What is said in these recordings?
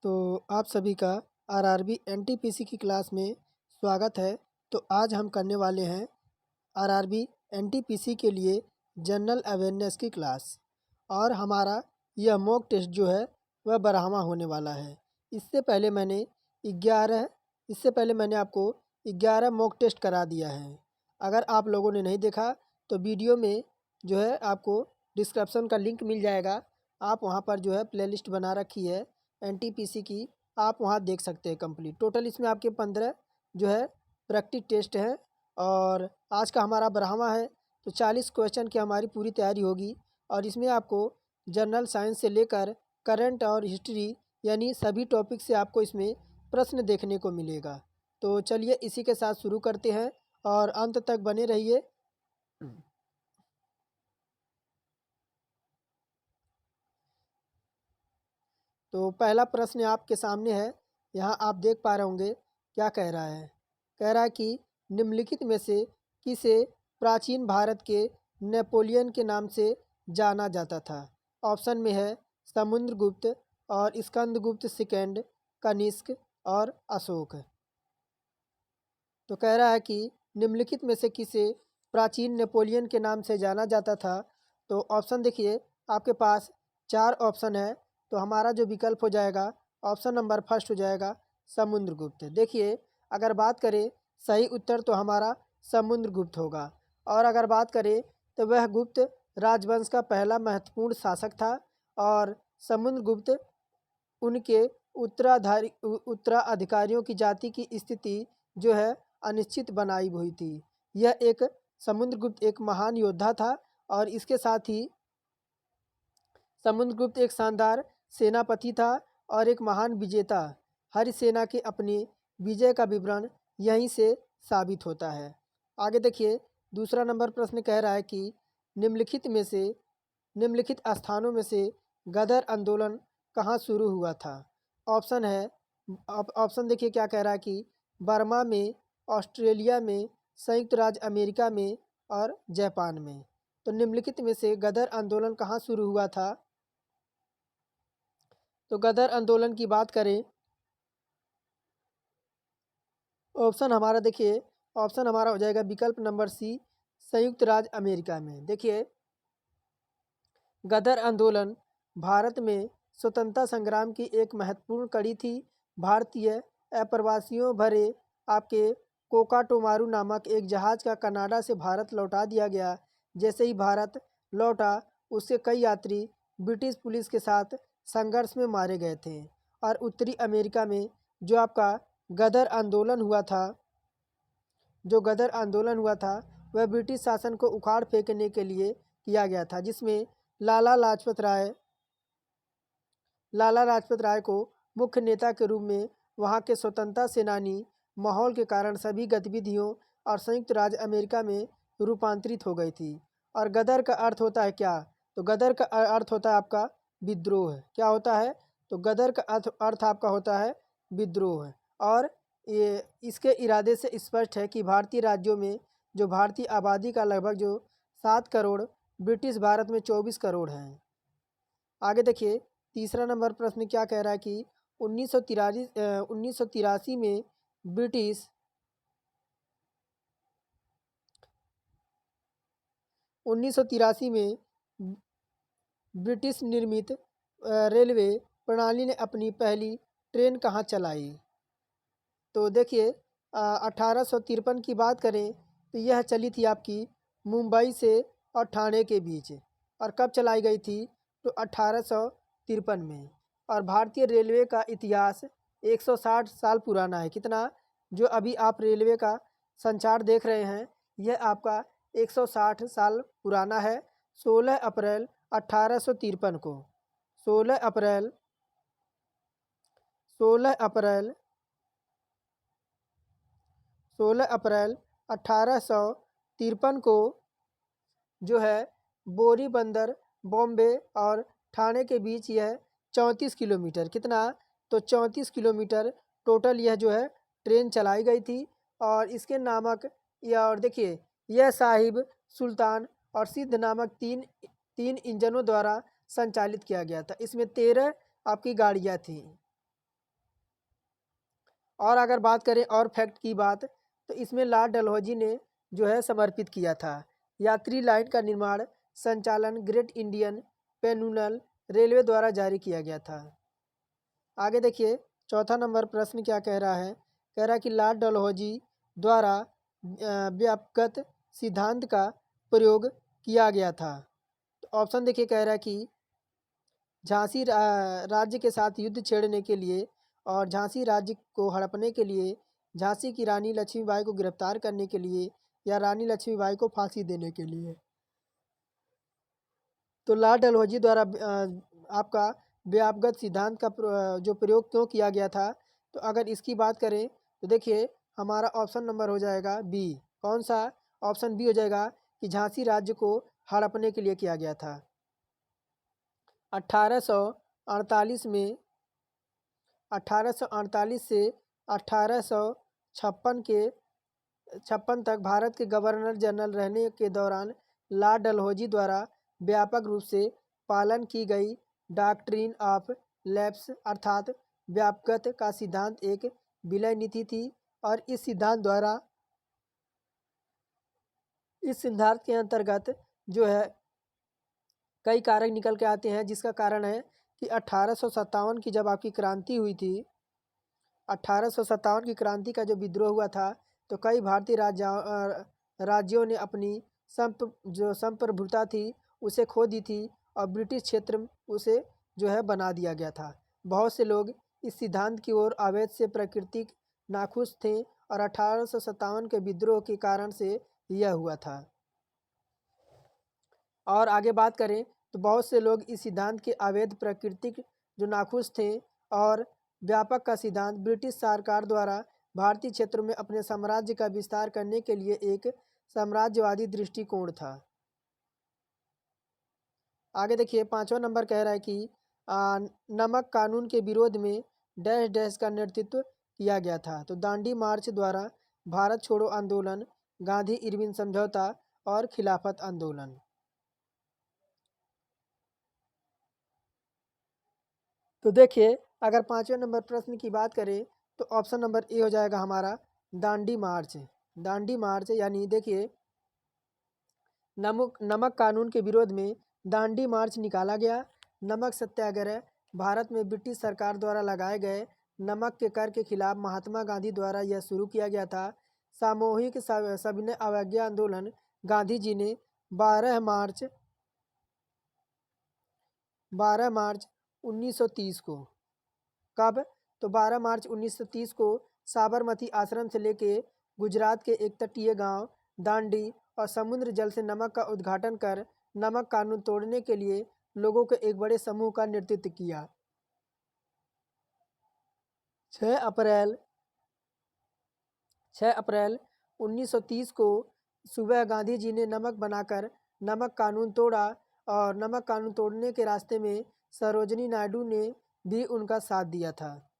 तो आप सभी का आरआरबी एनटीपीसी की क्लास में स्वागत है। तो आज हम करने वाले हैं आरआरबी एनटीपीसी के लिए जनरल अवेयरनेस की क्लास। और हमारा यह मॉक टेस्ट जो है वह 12वां होने वाला है। इससे पहले मैंने 11 इससे पहले मैंने आपको 11 मॉक टेस्ट करा दिया है। अगर आप लोगों ने नहीं देखा तो वीडियो में जो है आपको डिस्क्रिप्शन का लिंक मिल जाएगा। आप वहाँ पर जो है प्लेलिस्ट बना रखी है एनटीपीसी की, आप वहाँ देख सकते हैं कंप्लीट। टोटल इसमें आपके 15 जो है प्रैक्टिस टेस्ट हैं और आज का हमारा 12वां है। तो 40 क्वेश्चन की हमारी पूरी तैयारी होगी और इसमें आपको जनरल साइंस से लेकर करंट और हिस्ट्री यानी सभी टॉपिक से आपको इसमें प्रश्न देखने को मिलेगा। तो चलिए इसी के साथ शुरू करते हैं और अंत तक बने रहिए। तो पहला प्रश्न आपके सामने है, यहाँ आप देख पा रहे होंगे क्या कह रहा है। कह रहा है कि निम्नलिखित में से किसे प्राचीन भारत के नेपोलियन के नाम से जाना जाता था। ऑप्शन में है समुद्रगुप्त और स्कंदगुप्त सेकंड, कनिष्क और अशोक। तो कह रहा है कि निम्नलिखित में से किसे प्राचीन नेपोलियन के नाम से जाना जाता था। तो ऑप्शन देखिए आपके पास 4 ऑप्शन है। तो हमारा जो विकल्प हो जाएगा ऑप्शन नंबर फर्स्ट हो जाएगा समुद्रगुप्त। देखिए अगर बात करें सही उत्तर तो हमारा समुद्रगुप्त होगा। और अगर बात करें तो वह गुप्त राजवंश का पहला महत्वपूर्ण शासक था और समुद्रगुप्त उनके उत्तराधिकारियों की जाति की स्थिति जो है अनिश्चित बनाई हुई थी। यह एक समुद्रगुप्त एक महान योद्धा था और इसके साथ ही समुद्रगुप्त एक शानदार सेनापति था और एक महान विजेता। हर सेना के अपने विजय का विवरण यहीं से साबित होता है। आगे देखिए दूसरा नंबर प्रश्न कह रहा है कि निम्नलिखित स्थानों में से गदर आंदोलन कहाँ शुरू हुआ था। ऑप्शन देखिए क्या कह रहा है कि बर्मा में, ऑस्ट्रेलिया में, संयुक्त राज्य अमेरिका में और जापान में। तो निम्नलिखित में से गदर आंदोलन कहाँ शुरू हुआ था। तो गदर आंदोलन की बात करें ऑप्शन हमारा देखिए ऑप्शन हमारा हो जाएगा विकल्प नंबर सी, संयुक्त राज्य अमेरिका में। देखिए गदर आंदोलन भारत में स्वतंत्रता संग्राम की एक महत्वपूर्ण कड़ी थी। भारतीय अप्रवासियों भरे आपके कोकाटोमारू नामक एक जहाज़ का कनाडा से भारत लौटा दिया गया। जैसे ही भारत लौटा उससे कई यात्री ब्रिटिश पुलिस के साथ संघर्ष में मारे गए थे। और उत्तरी अमेरिका में जो आपका गदर आंदोलन हुआ था वह ब्रिटिश शासन को उखाड़ फेंकने के लिए किया गया था, जिसमें लाला लाजपत राय को मुख्य नेता के रूप में वहाँ के स्वतंत्रता सेनानी माहौल के कारण सभी गतिविधियों और संयुक्त राज्य अमेरिका में रूपांतरित हो गई थी। और गदर का अर्थ होता है क्या। तो गदर का अर्थ होता है आपका विद्रोह। क्या होता है। तो गदर का अर्थ आपका होता है विद्रोह। और ये इसके इरादे से स्पष्ट है कि भारतीय राज्यों में जो भारतीय आबादी का लगभग जो 7 करोड़, ब्रिटिश भारत में 24 करोड़ हैं। आगे देखिए तीसरा नंबर प्रश्न क्या कह रहा है कि 1983 में ब्रिटिश निर्मित रेलवे प्रणाली ने अपनी पहली ट्रेन कहाँ चलाई। तो देखिए 1853 की बात करें तो यह चली थी आपकी मुंबई से और ठाणे के बीच। और कब चलाई गई थी। तो 1853 में। और भारतीय रेलवे का इतिहास 160 साल पुराना है। कितना। जो अभी आप रेलवे का संचार देख रहे हैं यह आपका 160 साल पुराना है। 16 अप्रैल 1853 को 16 अप्रैल 1853 को जो है बोरी बंदर, बॉम्बे और ठाणे के बीच यह 34 किलोमीटर कितना। तो 34 किलोमीटर टोटल यह जो है ट्रेन चलाई गई थी। और इसके नामक और देखिए यह साहिब, सुल्तान और सिद्ध नामक तीन इंजनों द्वारा संचालित किया गया था। इसमें 13 आपकी गाड़ियाँ थीं। और अगर बात करें और फैक्ट की बात, तो इसमें लॉर्ड डलहौजी ने जो है समर्पित किया था। यात्री लाइन का निर्माण संचालन ग्रेट इंडियन पेनिनसुला रेलवे द्वारा जारी किया गया था। आगे देखिए चौथा नंबर प्रश्न क्या कह रहा है। कह रहा है कि लॉर्ड डलहौजी द्वारा व्यापक सिद्धांत का प्रयोग किया गया था। तो ऑप्शन देखिए कह रहा है कि झांसी राज्य के साथ युद्ध छेड़ने के लिए और झांसी राज्य को हड़पने के लिए, झांसी की रानी लक्ष्मीबाई को गिरफ्तार करने के लिए, या रानी लक्ष्मीबाई को फांसी देने के लिए। तो लॉर्ड डलहौजी द्वारा आपका व्यापक सिद्धांत का जो प्रयोग क्यों किया गया था, तो अगर इसकी बात करें तो देखिए हमारा ऑप्शन नंबर हो जाएगा बी। कौन सा? ऑप्शन बी हो जाएगा कि झांसी राज्य को हड़पने के लिए किया गया था। 1848 में 1848 से 1856 तक भारत के गवर्नर जनरल रहने के दौरान लॉर्ड डलहौजी द्वारा व्यापक रूप से पालन की गई डॉक्ट्रिन ऑफ लैप्स अर्थात व्यापकता का सिद्धांत एक विलय नीति थी। और इस सिद्धांत के अंतर्गत जो है कई कारक निकल के आते हैं, जिसका कारण है कि 1857 की जब आपकी क्रांति हुई थी, 1857 की क्रांति का जो विद्रोह हुआ था, तो कई भारतीय राज्यों ने अपनी संप्रभुता थी उसे खो दी थी और ब्रिटिश क्षेत्र उसे जो है बना दिया गया था। बहुत से लोग इस सिद्धांत की ओर अवैध से प्राकृतिक नाखुश थे और 1857 के विद्रोह के कारण से यह हुआ था। और आगे बात करें तो बहुत से लोग इस सिद्धांत के अवैध प्राकृतिक जो नाखुश थे और व्यापक का सिद्धांत ब्रिटिश सरकार द्वारा भारतीय क्षेत्रों में अपने साम्राज्य का विस्तार करने के लिए एक साम्राज्यवादी दृष्टिकोण था। आगे देखिए पांचवा नंबर कह रहा है कि नमक कानून के विरोध में डैश डैश का नेतृत्व किया गया था। तो दांडी मार्च द्वारा, भारत छोड़ो आंदोलन, गांधी इरविन समझौता और खिलाफत आंदोलन। तो देखिए अगर पांचवें नंबर प्रश्न की बात करें तो ऑप्शन नंबर ए हो जाएगा हमारा दांडी मार्च। दांडी मार्च यानी देखिए नमक कानून के विरोध में दांडी मार्च निकाला गया। नमक सत्याग्रह भारत में ब्रिटिश सरकार द्वारा लगाए गए नमक के कर के खिलाफ महात्मा गांधी द्वारा यह शुरू किया गया था। सामूहिक सविनय अवज्ञा आंदोलन गांधी जी ने 12 मार्च 1930 को, कब? तो 12 मार्च 1930 को साबरमती आश्रम से लेके गुजरात के एक तटीय गांव दांडी और समुद्र जल से नमक का उद्घाटन कर नमक कानून तोड़ने के लिए लोगों के एक बड़े समूह का नेतृत्व किया। 6 अप्रैल 1930 को सुबह गांधी जी ने नमक बनाकर नमक कानून तोड़ा और नमक कानून तोड़ने के रास्ते में सरोजनी नायडू ने भी उनका साथ दिया था।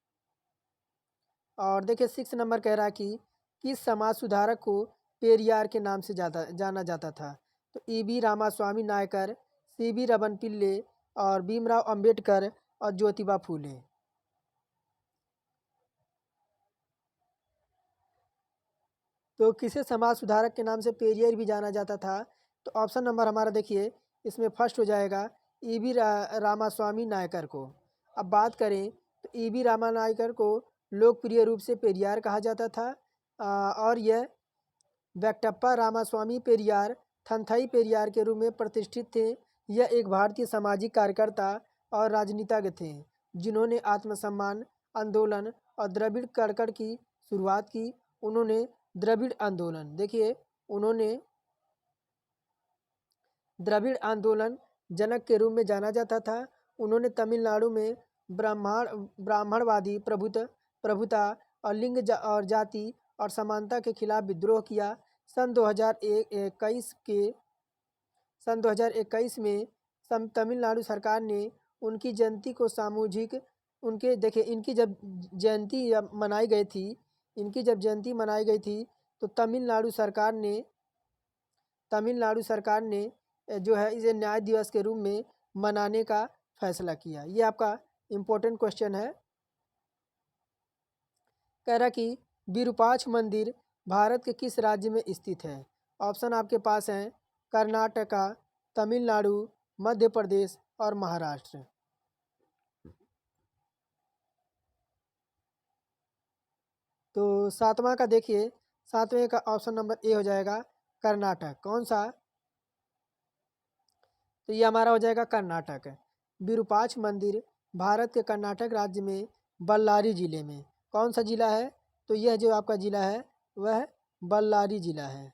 और देखिए 6 नंबर कह रहा है कि किस समाज सुधारक को पेरियार के नाम से जाना जाता था। तो ई.बी. रामास्वामी नायकर, सी.बी. रमन पिल्ले और भीमराव अंबेडकर और ज्योतिबा फूले। तो किसे समाज सुधारक के नाम से पेरियर भी जाना जाता था? तो ऑप्शन नंबर हमारा देखिए इसमें फर्स्ट हो जाएगा ई.बी. रामास्वामी नायकर को। अब बात करें तो ई.बी. रामा नायकर को लोकप्रिय रूप से पेरियार कहा जाता था और यह वेंकटप्पा रामास्वामी पेरियार थंथई पेरियार के रूप में प्रतिष्ठित थे। यह एक भारतीय सामाजिक कार्यकर्ता और राजनीतिज्ञ थे जिन्होंने आत्मसम्मान आंदोलन और द्रविड़ कड़कड़ की शुरुआत की। उन्होंने द्रविड़ आंदोलन, देखिए उन्होंने द्रविड़ आंदोलन जनक के रूप में जाना जाता था। उन्होंने तमिलनाडु में ब्राह्मणवादी प्रभुता और लिंग और जाति और समानता के खिलाफ विद्रोह किया। सन 2021 में तमिलनाडु सरकार ने उनकी जयंती को सामूहिक इनकी जब जयंती मनाई गई थी तो तमिलनाडु सरकार ने जो है इसे न्याय दिवस के रूप में मनाने का फैसला किया। ये आपका इम्पोर्टेंट क्वेश्चन है। कह रहा कि विरूपाक्ष मंदिर भारत के किस राज्य में स्थित है। ऑप्शन आपके पास हैं कर्नाटका, तमिलनाडु, मध्य प्रदेश और महाराष्ट्र। तो सातवां का देखिए, सातवें का ऑप्शन नंबर ए हो जाएगा कर्नाटक। कौन सा? तो ये हमारा हो जाएगा कर्नाटक। विरूपाक्ष मंदिर भारत के कर्नाटक राज्य में बल्लारी जिले में, कौन सा जिला है? तो यह जो आपका जिला है वह बल्लारी जिला है।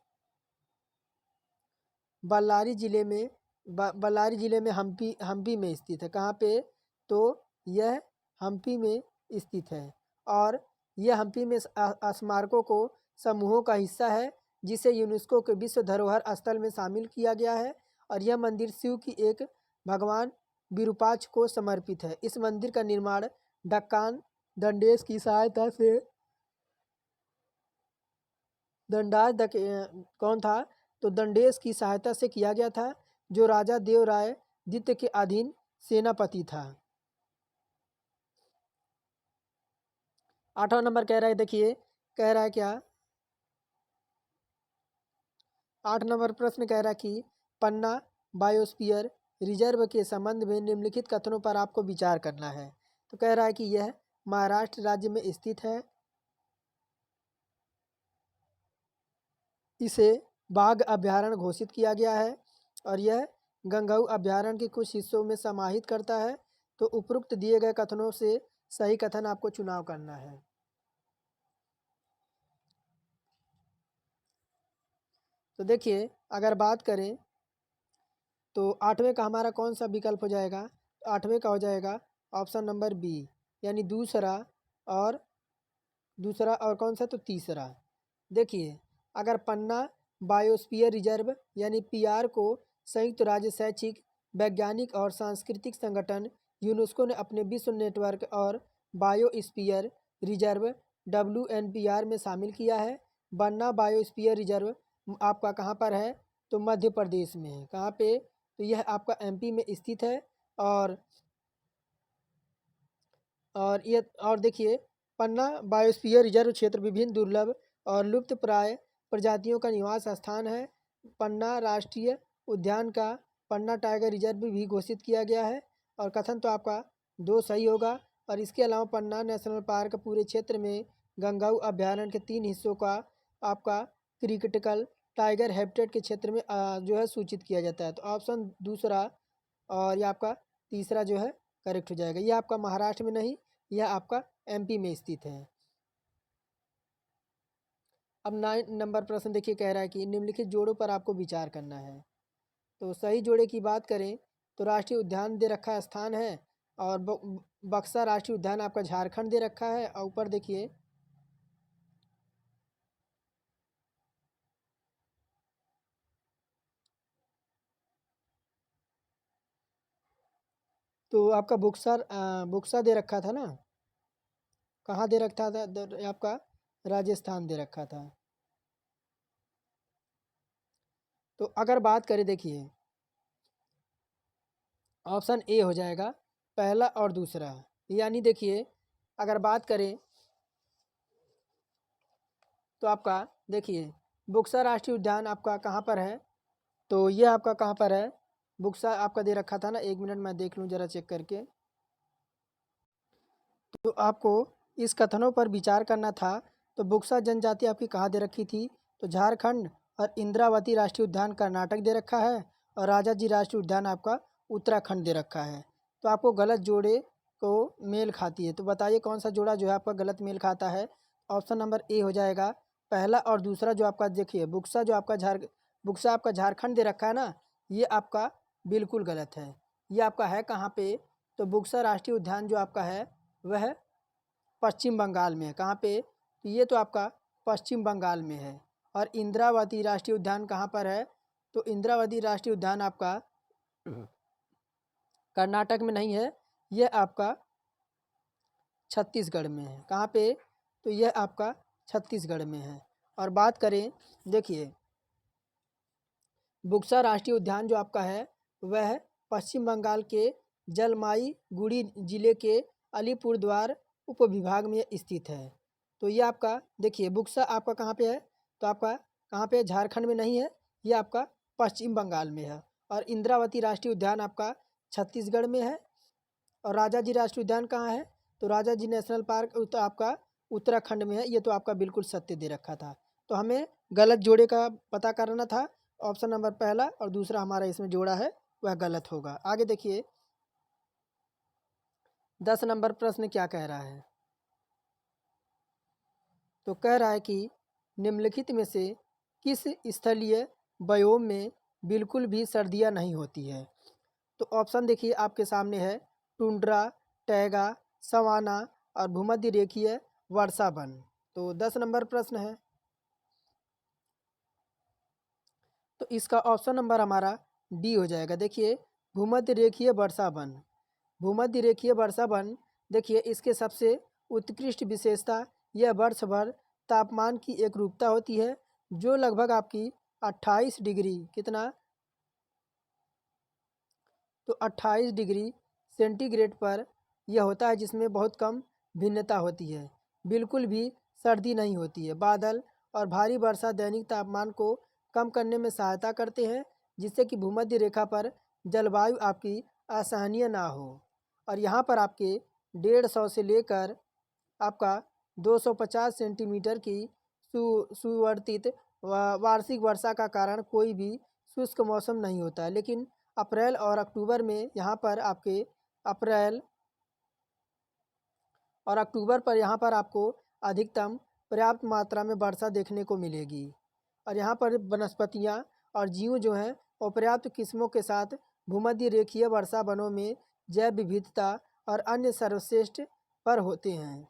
बल्लारी जिले में बल्लारी जिले में हम्पी में स्थित है। कहाँ पे? तो यह हम्पी में स्थित है और यह हम्पी में स्मारकों को समूहों का हिस्सा है जिसे यूनेस्को के विश्व धरोहर स्थल में शामिल किया गया है। और यह मंदिर शिव की एक भगवान विरूपाक्ष को समर्पित है। इस मंदिर का निर्माण डक्कान दंडेश की सहायता से कौन था? तो दंडेश की सहायता से किया गया था, जो राजा देव राय द्वितीय के अधीन सेनापति था। 8वां नंबर कह रहा है, देखिए कह रहा है क्या? 8 नंबर प्रश्न कह रहा है कि पन्ना बायोस्फीयर रिजर्व के संबंध में निम्नलिखित कथनों पर आपको विचार करना है। तो कह रहा है कि यह महाराष्ट्र राज्य में स्थित है, इसे बाघ अभयारण्य घोषित किया गया है और यह गंगऊ अभयारण्य के कुछ हिस्सों में समाहित करता है। तो उपरोक्त दिए गए कथनों से सही कथन आपको चुनाव करना है। तो देखिए अगर बात करें तो 8वें का हमारा कौन सा विकल्प हो जाएगा? तो 8वें का हो जाएगा ऑप्शन नंबर बी, यानी दूसरा और कौन सा? तो तीसरा। देखिए अगर पन्ना बायोस्फीयर रिजर्व यानी पीआर को संयुक्त राज्य शैक्षिक, वैज्ञानिक और सांस्कृतिक संगठन यूनेस्को ने अपने विश्व नेटवर्क और बायोस्फीयर रिजर्व WNPR में शामिल किया है। पन्ना बायोस्फीयर रिजर्व आपका कहाँ पर है? तो मध्य प्रदेश में है। कहाँ पे? तो यह आपका MP में स्थित है और देखिए पन्ना बायोस्फीयर रिजर्व क्षेत्र विभिन्न दुर्लभ और लुप्तप्राय प्रजातियों का निवास स्थान है। पन्ना राष्ट्रीय उद्यान का पन्ना टाइगर रिजर्व भी घोषित किया गया है और कथन तो आपका 2 सही होगा। और इसके अलावा पन्ना नेशनल पार्क पूरे क्षेत्र में गंगऊ अभयारण्य के 3 हिस्सों का आपका क्रिटिकल टाइगर हैबिटेट के क्षेत्र में जो है सूचित किया जाता है। तो ऑप्शन दूसरा और ये आपका तीसरा जो है करेक्ट हो जाएगा। ये आपका महाराष्ट्र में नहीं, यह आपका MP में स्थित है। अब 9 नंबर प्रश्न देखिए कह रहा है कि निम्नलिखित जोड़ों पर आपको विचार करना है। तो सही जोड़े की बात करें तो राष्ट्रीय उद्यान दे रखा स्थान है और बक्सा राष्ट्रीय उद्यान आपका झारखंड दे रखा है। और ऊपर देखिए तो आपका बुक्सा दे रखा था ना, कहाँ दे रखा था? आपका राजस्थान दे रखा था। तो अगर बात करें देखिए ऑप्शन ए हो जाएगा पहला और दूसरा, यानी देखिए अगर बात करें तो आपका देखिए बुक्सा राष्ट्रीय उद्यान आपका कहाँ पर है? तो ये आपका कहाँ पर है? बुक्सा आपका दे रखा था ना, 1 मिनट मैं देख लूँ ज़रा चेक करके। तो आपको इस कथनों पर विचार करना था। तो बुक्सा जनजाति आपकी कहाँ दे रखी थी? तो झारखंड। और इंद्रावती राष्ट्रीय उद्यान कर्नाटक दे रखा है और राजा जी राष्ट्रीय उद्यान आपका उत्तराखंड दे रखा है। तो आपको गलत जोड़े को मेल खाती है। तो बताइए कौन सा जोड़ा जो है आपका गलत मेल खाता है? ऑप्शन नंबर ए हो जाएगा पहला और दूसरा जो आपका देखिए बुक्सा आपका झारखंड दे रखा है ना, ये आपका बिल्कुल गलत है। ये आपका है कहाँ पे? तो बुक्सा राष्ट्रीय उद्यान जो आपका है वह पश्चिम बंगाल में है। कहाँ पे? तो ये तो आपका पश्चिम बंगाल में है। और इंद्रावती राष्ट्रीय उद्यान कहाँ पर है? तो इंद्रावती राष्ट्रीय उद्यान आपका कर्नाटक में नहीं है, यह आपका छत्तीसगढ़ में है। कहाँ पे? तो यह आपका छत्तीसगढ़ में है। और बात करें देखिए बुक्सा राष्ट्रीय उद्यान जो आपका है वह पश्चिम बंगाल के जलमाईगुड़ी जिले के अलीपुरद्वार उपविभाग में स्थित है। तो ये आपका देखिए बुक्सा आपका कहाँ पे है, तो आपका कहाँ पे है, झारखंड में नहीं है, ये आपका पश्चिम बंगाल में है। और इंद्रावती राष्ट्रीय उद्यान आपका छत्तीसगढ़ में है। और राजा जी राष्ट्रीय उद्यान कहाँ है, तो राजा जी नेशनल पार्क तो आपका उत्तराखंड में है। ये तो आपका बिल्कुल सत्य दे रखा था, तो हमें गलत जोड़े का पता करना था। ऑप्शन नंबर पहला और दूसरा हमारा इसमें जोड़ा है वह गलत होगा। आगे देखिए 10 नंबर प्रश्न क्या कह रहा है, तो कह रहा है कि निम्नलिखित में से किस स्थलीय बयोम में बिल्कुल भी सर्दियाँ नहीं होती है। तो ऑप्शन देखिए आपके सामने है, टुंड्रा, टैगा, सवाना और भूमध्य रेखीय वर्षा वन। तो 10 नंबर प्रश्न है, तो इसका ऑप्शन नंबर हमारा डी हो जाएगा। देखिए भूमध्य रेखीय वर्षा वन, भूमध्य रेखीय वर्षा वन देखिए इसके सबसे उत्कृष्ट विशेषता यह वर्ष भर तापमान की एकरूपता होती है, जो लगभग आपकी 28 डिग्री कितना, तो 28 डिग्री सेंटीग्रेड पर यह होता है, जिसमें बहुत कम भिन्नता होती है। बिल्कुल भी सर्दी नहीं होती है। बादल और भारी वर्षा दैनिक तापमान को कम करने में सहायता करते हैं, जिससे कि भूमध्य रेखा पर जलवायु आपकी असहनीय ना हो। और यहाँ पर आपके 150 से लेकर आपका 250 सेंटीमीटर की सुवर्तित वार्षिक वर्षा का कारण कोई भी शुष्क मौसम नहीं होता है। लेकिन अप्रैल और अक्टूबर में यहाँ पर आपके अप्रैल और अक्टूबर पर यहाँ पर आपको अधिकतम पर्याप्त मात्रा में वर्षा देखने को मिलेगी। और यहाँ पर वनस्पतियाँ और जीव जो हैं वो पर्याप्त किस्मों के साथ भूमध्य रेखीय वर्षा वनों में जैव विविधता और अन्य सर्वश्रेष्ठ पर होते हैं।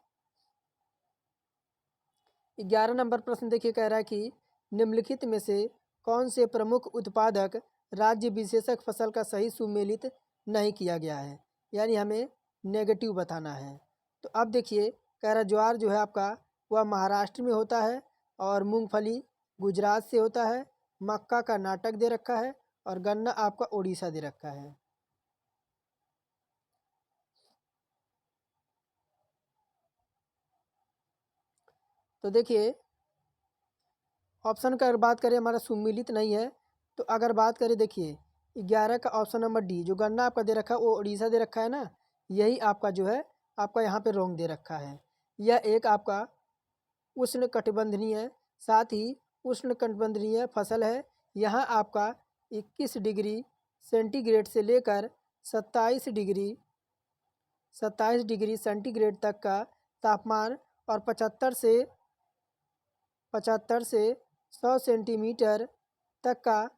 11 नंबर प्रश्न देखिए कह रहा है कि निम्नलिखित में से कौन से प्रमुख उत्पादक राज्य विशेषक फसल का सही सुमेलित नहीं किया गया है, यानी हमें नेगेटिव बताना है। तो अब देखिए कह रहा ज्वार जो है आपका वह महाराष्ट्र में होता है, और मूंगफली गुजरात से होता है, मक्का कर्नाटक दे रखा है, और गन्ना आपका उड़ीसा दे रखा है। तो देखिए ऑप्शन का अगर बात करें हमारा सुमिलित नहीं है, तो अगर बात करें देखिए 11 का ऑप्शन नंबर डी जो गन्ना आपका दे रखा है वो उड़ीसा दे रखा है ना, यही आपका जो है आपका यहाँ पे रोंग दे रखा है। यह एक आपका उष्ण कटिबंधनीय साथ ही उष्ण कटिबंधनीय फसल है। यहाँ आपका 21 डिग्री सेंटीग्रेड से लेकर 27 डिग्री सेंटीग्रेड तक का तापमान और 75 से 100 सेंटीमीटर तक का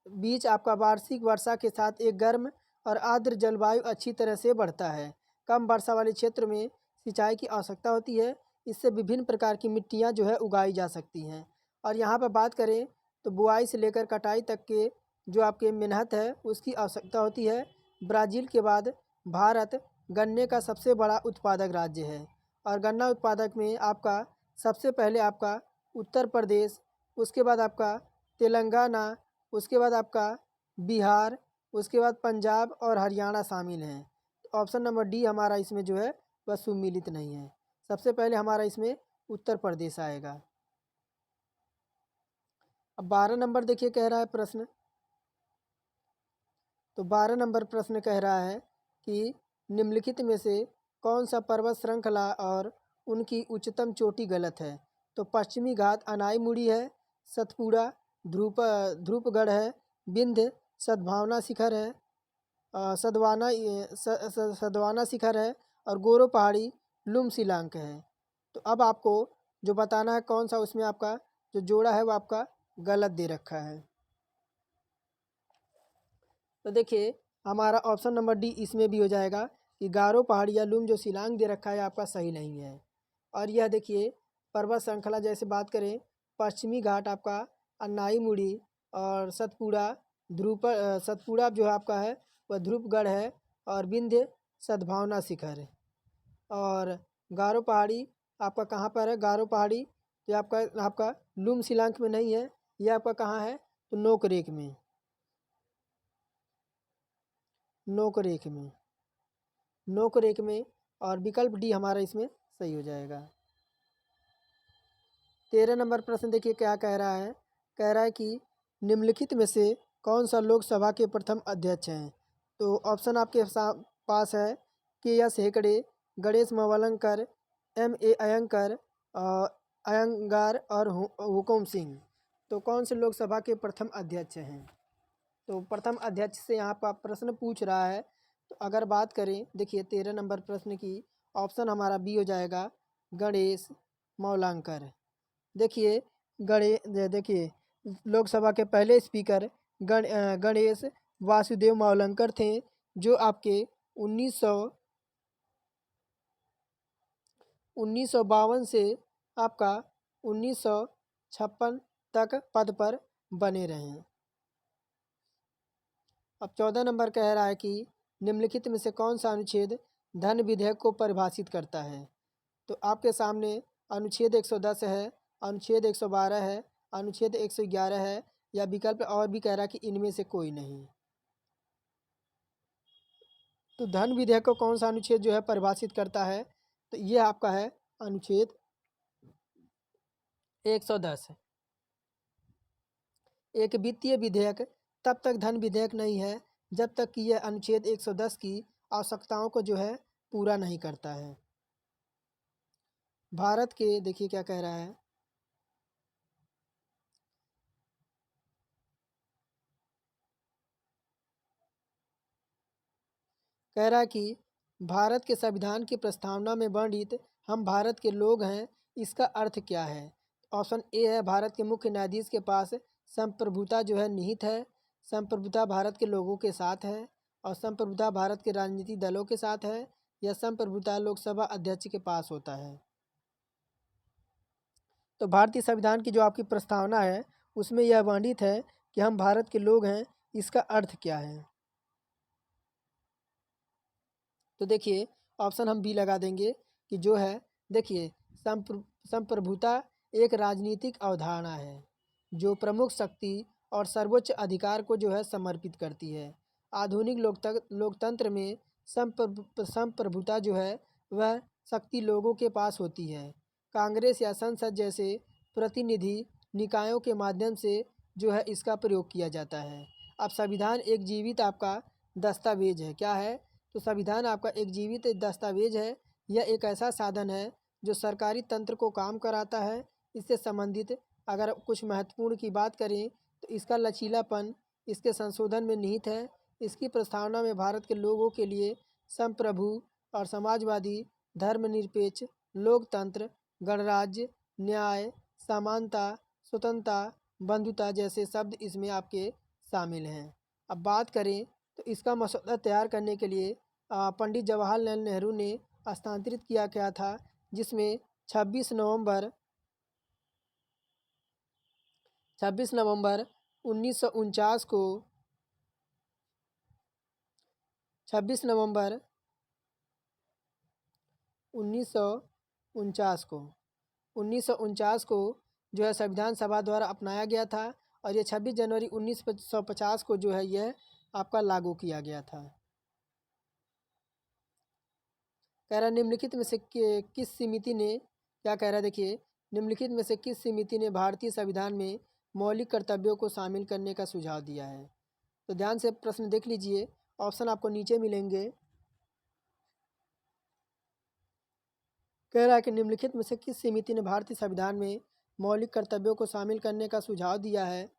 बीच आपका वार्षिक वर्षा के साथ एक गर्म और आर्द्र जलवायु अच्छी तरह से बढ़ता है। कम वर्षा वाले क्षेत्र में सिंचाई की आवश्यकता होती है, इससे विभिन्न प्रकार की मिट्टियाँ जो है उगाई जा सकती हैं। और यहाँ पर बात करें तो बुआई से लेकर कटाई तक के जो आपके मेहनत है उसकी आवश्यकता होती है। ब्राज़ील के बाद भारत गन्ने का सबसे बड़ा उत्पादक राज्य है, और गन्ना उत्पादक में आपका सबसे पहले आपका उत्तर प्रदेश, उसके बाद आपका तेलंगाना, उसके बाद आपका बिहार, उसके बाद पंजाब और हरियाणा शामिल हैं। तो ऑप्शन नंबर डी हमारा इसमें जो है वह सुमिलित नहीं है। सबसे पहले हमारा इसमें उत्तर प्रदेश आएगा। अब 12 नंबर देखिए कह रहा है प्रश्न, तो 12 नंबर प्रश्न कह रहा है कि निम्नलिखित में से कौन सा पर्वत श्रृंखला और उनकी उच्चतम चोटी गलत है। तो पश्चिमी घाट अनाईमुड़ी है, सतपुड़ा ध्रुपगढ़ है, विंध्य सद्भावना शिखर है, सदवाना शिखर है, और गोरो पहाड़ी लुमसिलांक है। तो अब आपको जो बताना है कौन सा उसमें आपका जो जोड़ा है वो आपका गलत दे रखा है। तो देखिए हमारा ऑप्शन नंबर डी इसमें भी हो जाएगा कि गारो पहाड़ी या लुम जो शिलांग दे रखा है आपका सही नहीं है। और यह देखिए पर्वत श्रृंखला जैसे बात करें, पश्चिमी घाट आपका अन्नाईमुड़ी और सतपुड़ा जो है आपका है वह ध्रुपगढ़ है, और विंध्य सद्भावना शिखर है। और गारो पहाड़ी आपका कहाँ पर है, गारो पहाड़ी ये आपका आपका लुम शिलांक में नहीं है, ये आपका कहाँ है, तो नोकरेक में, नोकरेक में, नोकरेक में। और विकल्प डी हमारा इसमें सही हो जाएगा। 13 नंबर प्रश्न देखिए क्या कह रहा है। कह रहा है कि निम्नलिखित में से कौन सा लोकसभा के प्रथम अध्यक्ष हैं। तो ऑप्शन आपके पास है K S Hegde, Ganesh Mavalankar, M A Ayyangar, Ayyangar और हुकुम सिंह। तो कौन से लोकसभा के प्रथम अध्यक्ष हैं। तो प्रथम अध्यक्ष से यहाँ पर प्रश्न पूछ रहा है। तो अगर बात करें देखिए 13 नंबर प्रश्न की, ऑप्शन हमारा बी हो जाएगा गणेश मौलांकर। देखिए देखिए लोकसभा के पहले स्पीकर गणेश वासुदेव मौलंकर थे, जो आपके 1952 से आपका 1956 तक पद पर बने रहे हैं। अब 14 नंबर कह रहा है कि निम्नलिखित में से कौन सा अनुच्छेद धन विधेयक को परिभाषित करता है। तो आपके सामने अनुच्छेद 110 है, अनुच्छेद 112 है, अनुच्छेद 111 है, या विकल्प और भी कह रहा है कि इनमें से कोई नहीं। तो धन विधेयक को कौन सा अनुच्छेद जो है परिभाषित करता है। तो ये आपका है अनुच्छेद 110। एक वित्तीय विधेयक तब तक धन विधेयक नहीं है जब तक कि यह अनुच्छेद 110 की आवश्यकताओं को जो है पूरा नहीं करता है। भारत के देखिए क्या कह रहा है। कह रहा है कि भारत के संविधान की प्रस्तावना में वर्णित हम भारत के लोग हैं, इसका अर्थ क्या है। ऑप्शन ए है भारत के मुख्य न्यायाधीश के पास संप्रभुता जो है निहित है, संप्रभुता भारत के लोगों के साथ है, और संप्रभुता भारत के राजनीतिक दलों के साथ है, या संप्रभुता लोकसभा अध्यक्ष के पास होता है। तो भारतीय संविधान की जो आपकी प्रस्तावना है उसमें यह वर्णित है कि हम भारत के लोग हैं, इसका अर्थ क्या है। तो देखिए ऑप्शन हम बी लगा देंगे कि जो है देखिए संप्रभुता एक राजनीतिक अवधारणा है जो प्रमुख शक्ति और सर्वोच्च अधिकार को जो है समर्पित करती है। आधुनिक लोकतंत्र में संप्रभुता जो है वह शक्ति लोगों के पास होती है। कांग्रेस या संसद जैसे प्रतिनिधि निकायों के माध्यम से जो है इसका प्रयोग किया जाता है। अब संविधान एक जीवित आपका दस्तावेज है। क्या है। तो संविधान आपका एक जीवित दस्तावेज है। यह एक ऐसा साधन है जो सरकारी तंत्र को काम कराता है। इससे संबंधित अगर कुछ महत्वपूर्ण की बात करें तो इसका लचीलापन इसके संशोधन में निहित है। इसकी प्रस्तावना में भारत के लोगों के लिए संप्रभु और समाजवादी, धर्मनिरपेक्ष, लोकतंत्र, गणराज्य, न्याय, समानता, स्वतंत्रता, बंधुता जैसे शब्द इसमें आपके शामिल हैं। अब बात करें तो इसका मसौदा तैयार करने के लिए पंडित जवाहरलाल नेहरू ने हस्तांतरित किया गया था, जिसमें 26 नवंबर 1949 को 26 नवंबर 1949 को 1949 को जो है संविधान सभा द्वारा अपनाया गया था, और ये 26 जनवरी 1950 को जो है यह आपका लागू किया गया था। कह रहा है निम्नलिखित में से किस समिति ने क्या कह रहा है। देखिए निम्नलिखित में से किस समिति ने भारतीय संविधान में मौलिक कर्तव्यों को शामिल करने का सुझाव दिया है। तो ध्यान से प्रश्न देख लीजिए, ऑप्शन आपको नीचे मिलेंगे। कह रहा है कि निम्नलिखित में से किस समिति ने भारतीय संविधान में मौलिक कर्तव्यों को शामिल करने का सुझाव दिया है।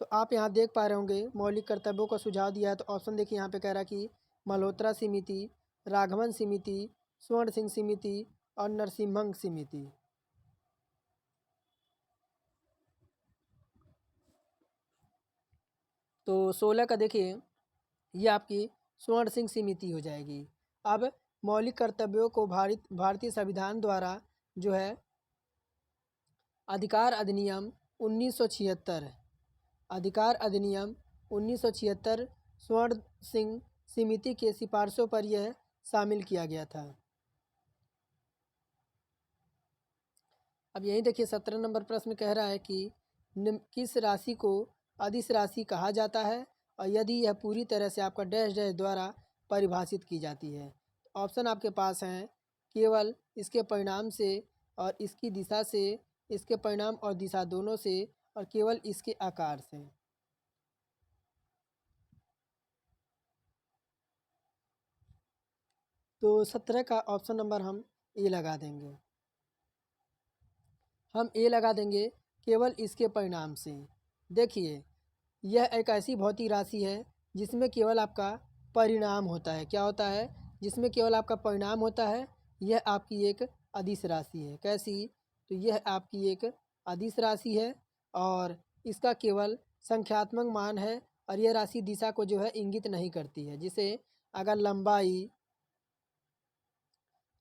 तो आप यहाँ देख पा रहे होंगे मौलिक कर्तव्यों का सुझाव दिया है। तो ऑप्शन देखिए यहाँ पे कह रहा है कि मल्होत्रा समिति, राघवन समिति, स्वर्ण सिंह समिति और नरसिम्हन समिति। तो 16 का देखिए ये आपकी स्वर्ण सिंह समिति हो जाएगी। अब मौलिक कर्तव्यों को भारतीय संविधान द्वारा जो है अधिकार अधिनियम 1976 अधिकार अधिनियम 1976 स्वर्ण सिंह समिति के सिफारिशों पर यह शामिल किया गया था। अब यही देखिए 17 नंबर प्रश्न कह रहा है कि किस राशि को अदिश राशि कहा जाता है, और यदि यह पूरी तरह से आपका डैश डैश द्वारा परिभाषित की जाती है। ऑप्शन आपके पास हैं केवल इसके परिणाम से और इसकी दिशा से, इसके परिणाम और दिशा दोनों से, और केवल इसके आकार से। तो 17 का ऑप्शन नंबर हम ए लगा देंगे। हम ए लगा देंगे केवल इसके परिणाम से। देखिए, यह एक ऐसी भौतिक राशि है जिसमें केवल आपका परिणाम होता है। क्या होता है? जिसमें केवल आपका परिणाम होता है। यह आपकी एक अदिश राशि है। कैसी? तो यह आपकी एक अदिश राशि है और इसका केवल संख्यात्मक मान है और यह राशि दिशा को जो है इंगित नहीं करती है। जिसे अगर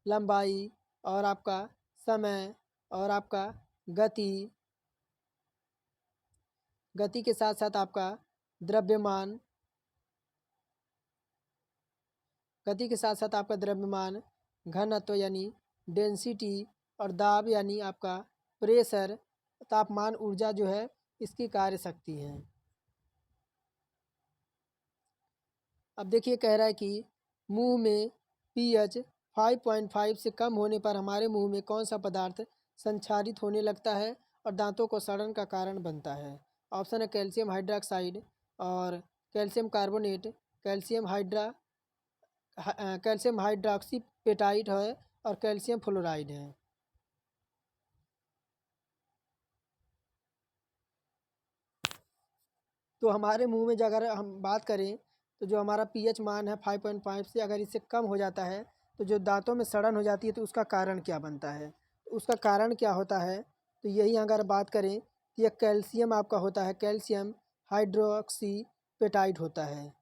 लंबाई और आपका समय और आपका गति गति के साथ साथ आपका द्रव्यमान गति के साथ साथ आपका द्रव्यमान, घनत्व यानी डेंसिटी और दाब यानी आपका प्रेशर, तापमान, ऊर्जा जो है इसकी कार्य शक्ति है। अब देखिए, कह रहा है कि मुंह में पीएच 5.5 से कम होने पर हमारे मुंह में कौन सा पदार्थ संक्षारित होने लगता है और दांतों को सड़न का कारण बनता है। ऑप्शन है कैल्शियम हाइड्रोक्साइड और calcium carbonate, calcium hydroxy petite है और कैल्शियम फ्लोराइड है। तो हमारे मुंह में जो अगर हम बात करें तो जो हमारा पीएच मान है 5.5 से अगर इससे कम हो जाता है तो जो दांतों में सड़न हो जाती है, तो उसका कारण क्या बनता है? तो उसका कारण क्या होता है? तो यही अगर बात करें कि यह कैल्शियम आपका होता है, कैल्शियम हाइड्रोक्सी पेटाइट होता है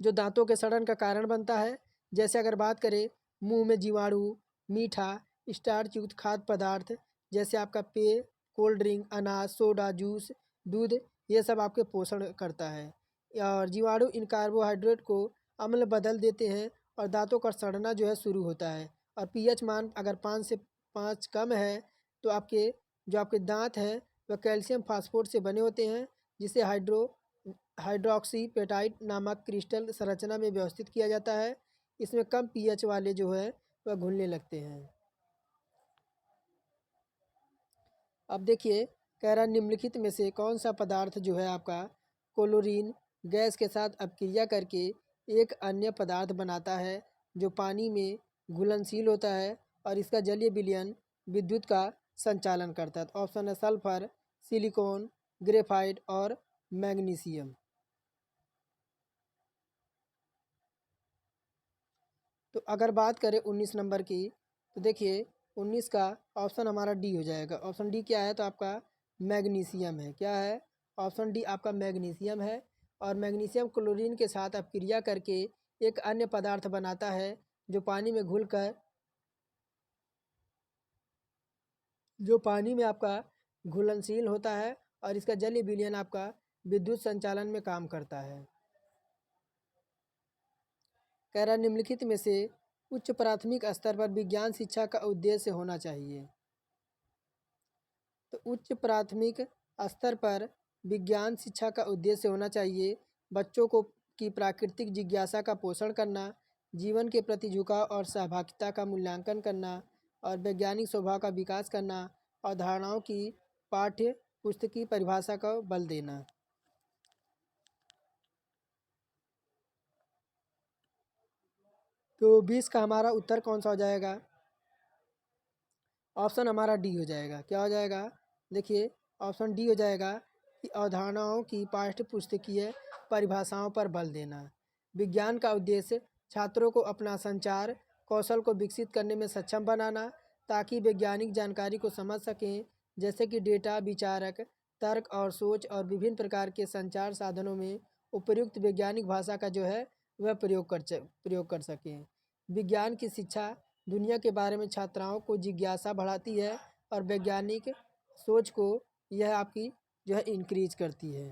जो दांतों के सड़न का कारण बनता है। जैसे अगर बात करें मुंह में जीवाणु, मीठा, स्टार्च युक्त खाद्य पदार्थ जैसे आपका पेय, कोल्ड ड्रिंक, अनाज, सोडा, जूस, दूध, ये सब आपके पोषण करता है। और जीवाणु इन कार्बोहाइड्रेट को अम्ल बदल देते हैं और दांतों का सड़ना जो है शुरू होता है। और पीएच मान अगर 5 से 5 कम है तो आपके दांत हैं वह कैल्शियम फास्फोरेट से बने होते हैं, जिसे हाइड्रोक्सी पेटाइट नामक क्रिस्टल संरचना में व्यवस्थित किया जाता है। इसमें कम पीएच वाले जो है वह घुलने लगते हैं। अब देखिए, कह रहा निम्नलिखित में से कौन सा पदार्थ जो है आपका क्लोरीन गैस के साथ अपक्रिया करके एक अन्य पदार्थ बनाता है जो पानी में घुलनशील होता है और इसका जलीय विलयन विद्युत का संचालन करता है। तो ऑप्शन है सल्फर, सिलिकॉन, ग्रेफाइट और मैग्नीशियम। तो अगर बात करें 19 नंबर की, तो देखिए 19 का ऑप्शन हमारा डी हो जाएगा। ऑप्शन डी क्या है? तो आपका मैग्नीशियम है। क्या है? ऑप्शन डी आपका मैग्नीशियम है। और मैग्नीशियम क्लोरीन के साथ अपक्रिया करके एक अन्य पदार्थ बनाता है जो पानी में आपका घुलनशील होता है और इसका जलीय विलयन आपका विद्युत संचालन में काम करता है। कह रहा निम्नलिखित में से उच्च प्राथमिक स्तर पर विज्ञान शिक्षा का उद्देश्य होना चाहिए। तो उच्च प्राथमिक स्तर पर विज्ञान शिक्षा का उद्देश्य होना चाहिए बच्चों को की प्राकृतिक जिज्ञासा का पोषण करना, जीवन के प्रति झुकाव और सहभागिता का मूल्यांकन करना और वैज्ञानिक स्वभाव का विकास करना और धारणाओं की पाठ्य पुस्तकीय परिभाषा का बल देना। तो 20 का हमारा उत्तर कौन सा हो जाएगा? ऑप्शन हमारा डी हो जाएगा। क्या हो जाएगा? देखिए, ऑप्शन डी हो जाएगा कि अवधारणाओं की पाठ्य पुस्तकीय परिभाषाओं पर बल देना। विज्ञान का उद्देश्य छात्रों को अपना संचार कौशल को विकसित करने में सक्षम बनाना ताकि वैज्ञानिक जानकारी को समझ सकें, जैसे कि डेटा, विचारक, तर्क और सोच और विभिन्न प्रकार के संचार साधनों में उपयुक्त वैज्ञानिक भाषा का जो है वह प्रयोग कर सकें। विज्ञान की शिक्षा दुनिया के बारे में छात्राओं को जिज्ञासा बढ़ाती है और वैज्ञानिक सोच को यह आपकी जो है इंक्रीज करती है।